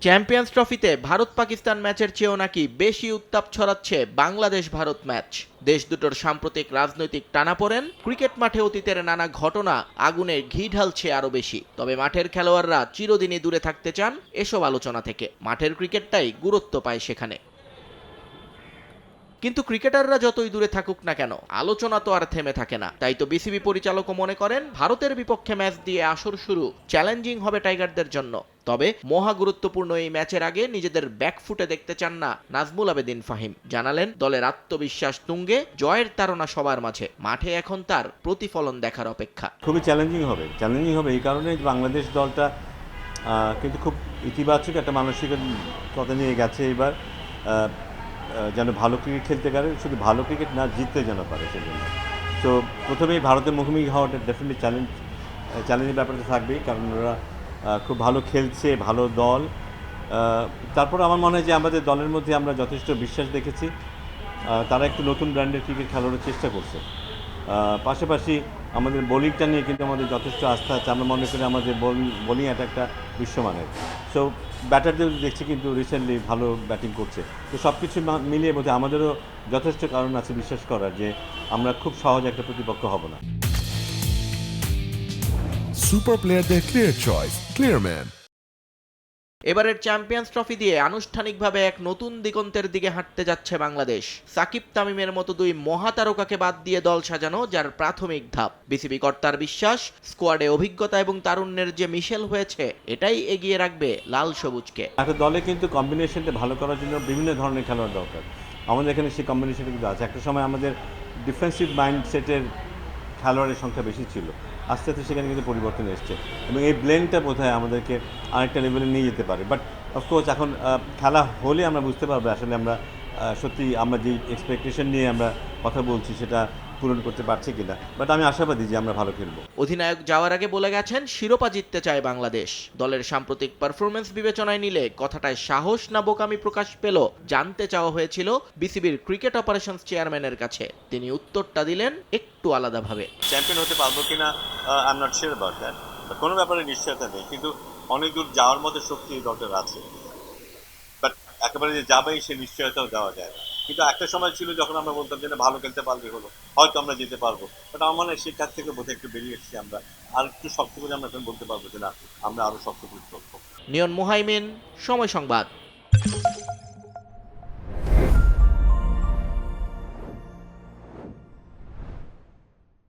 Champions ট্রফিতে ভারত পাকিস্তান ম্যাচের চেয়েও নাকি বেশি উত্তাপ ছড়াচ্ছে বাংলাদেশ ভারত ম্যাচ। দেশ দুটোর সাম্প্রতিক রাজনৈতিক টানাপোড়েন, ক্রিকেট মাঠে অতীতের নানা ঘটনা আগুনে ঘি ঢালছে আরো বেশি। তবে মাঠের খেলোয়াড়রা চিরদিনই দূরে থাকতে চান এসব আলোচনা থেকে। মাঠের ক্রিকেটটাই গুরুত্ব পায় সেখানে। কিন্তু ক্রিকেটাররা যতই দূরে থাকুক না কেন, আলোচনা তো আর থেমে থাকে না। তাই তো বিসিবি পরিচালকও মনে করেন ভারতের বিপক্ষে ম্যাচ দিয়ে আসর শুরু চ্যালেঞ্জিং হবে টাইগারদের জন্য। তবে মহা গুরুত্বপূর্ণ এই ম্যাচের আগে নিজেদের ব্যাকফুটে দেখতে চান না নাজমুল আবেদিন ফাহিম। জানালেন দলের আত্মবিশ্বাস তুঙ্গে, জয়ের তাড়না সবার মাঝে। মাঠে এখন তার প্রতিফলন দেখার অপেক্ষা। খুবই চ্যালেঞ্জিং হবে এই কারণে বাংলাদেশ দলটা কিন্তু খুব ইতিবাচক একটা মানসিকতা নিয়ে গেছে এবার। যেন ভালো ক্রিকেট খেলতে পারে, শুধু ভালো ক্রিকেট না, জিততে যেন পারে সেজন্য। তো প্রথমেই ভারতের মুখোমুখি হওয়াটা ডেফিনেটলি চ্যালেঞ্জের ব্যাপারটা থাকবেই, কারণ ওরা খুব ভালো খেলছে, ভালো দল। তারপর আমার মনে হয় যে আমাদের দলের মধ্যে আমরা যথেষ্ট বিশ্বাস দেখেছি। তারা একটু নতুন ব্র্যান্ডের ক্রিকেট খেলানোর চেষ্টা করছে। পাশাপাশি আমাদের বোলিংটা নিয়ে কিন্তু আমাদের যথেষ্ট আস্থা আছে। আমরা মনে করি আমাদের বোলিং অ্যাটাকটা বিশ্বমানের। সো ব্যাটারদের দেখছি কিন্তু রিসেন্টলি ভালো ব্যাটিং করছে। তো সব কিছু মিলিয়ে বোধহয় আমাদেরও যথেষ্ট কারণ আছে বিশ্বাস করার যে আমরা খুব সহজ একটা প্রতিপক্ষ হব না। সুপার প্লেয়ারদের ক্লিয়ার চয়েস, ক্লিয়ারম্যান। এবারের চ্যাম্পিয়ন্স ট্রফি দিয়ে আনুষ্ঠানিকভাবে এক নতুন দিগন্তের দিকে হাঁটতে যাচ্ছে বাংলাদেশ। সাকিব তামিমের মতো দুই মহাতারকাকে বাদ দিয়ে দল সাজানো যার প্রাথমিক ধাপ। বিসিবি কর্তার বিশ্বাস, স্কোয়াডে অভিজ্ঞতা এবং তারুণ্যের যে মিশেল হয়েছে, এটাই এগিয়ে রাখবে লাল সবুজকে। একটা দলে কিন্তু কম্বিনেশনটা ভালো করার জন্য বিভিন্ন ধরনের খেলোয়াড় দরকার। আমাদের এখানে সেই কম্বিনেশনটা কিন্তু আছে। একটা সময় আমাদের ডিফেন্সিভ মাইন্ডসেটের খেলোয়াড়ের সংখ্যা বেশি ছিল, আস্তে আস্তে সেখানে কিন্তু পরিবর্তন এসছে এবং এই ব্লেন্ডটা বোধহয় আমাদেরকে আরেকটা লেভেলে নিয়ে যেতে পারে। বাট অফকোর্স এখন খেলা হলে আমরা বুঝতে পারবো আসলে আমরা সত্যি আমরা যে এক্সপেকটেশন নিয়ে আমরা কথা বলছি সেটা পূরণ করতে পারছি কিনা। বাট আমি আশাবাদী যে আমরা ভালো খেলবো। অধিনায়ক যাওয়ার আগে বলে গেছেন শিরোপা জিততে চায় বাংলাদেশ। দলের সাম্প্রতিক পারফরমেন্স বিবেচনায় নিলে কথাটায় সাহস না বোকামি প্রকাশ পেল জানতে চাওয়া হয়েছিল বিসিবির ক্রিকেট অপারেশনস চেয়ারম্যানের কাছে। তিনি উত্তরটা দিলেন একটু আলাদাভাবে। চ্যাম্পিয়ন হতে পারবো কিনা I am not sure about that. কোনো ব্যাপারে নিশ্চয়তা নেই, কিন্তু অনেক দূর যাওয়ার মতো শক্তি এই দলটার আছে। বাট একেবারে যে যাবেই সে নিশ্চয়তাও দেওয়া যায় না। কিন্তু একটা সময় ছিল যখন আমরা বলতাম যে না, ভালো খেলতে পারলে হলো, হয়তো আমরা যেতে পারবো। বাট আমার মনে হয় সেই কাজ থেকে বোধহয় একটু বেরিয়ে এসেছি আমরা। আর একটু শক্ত করে আমরা এখন বলতে পারবো যে না, আমরা আরো শক্ত প্রতিপক্ষ। নিয়ন মুহাইমিন, সময় সংবাদ।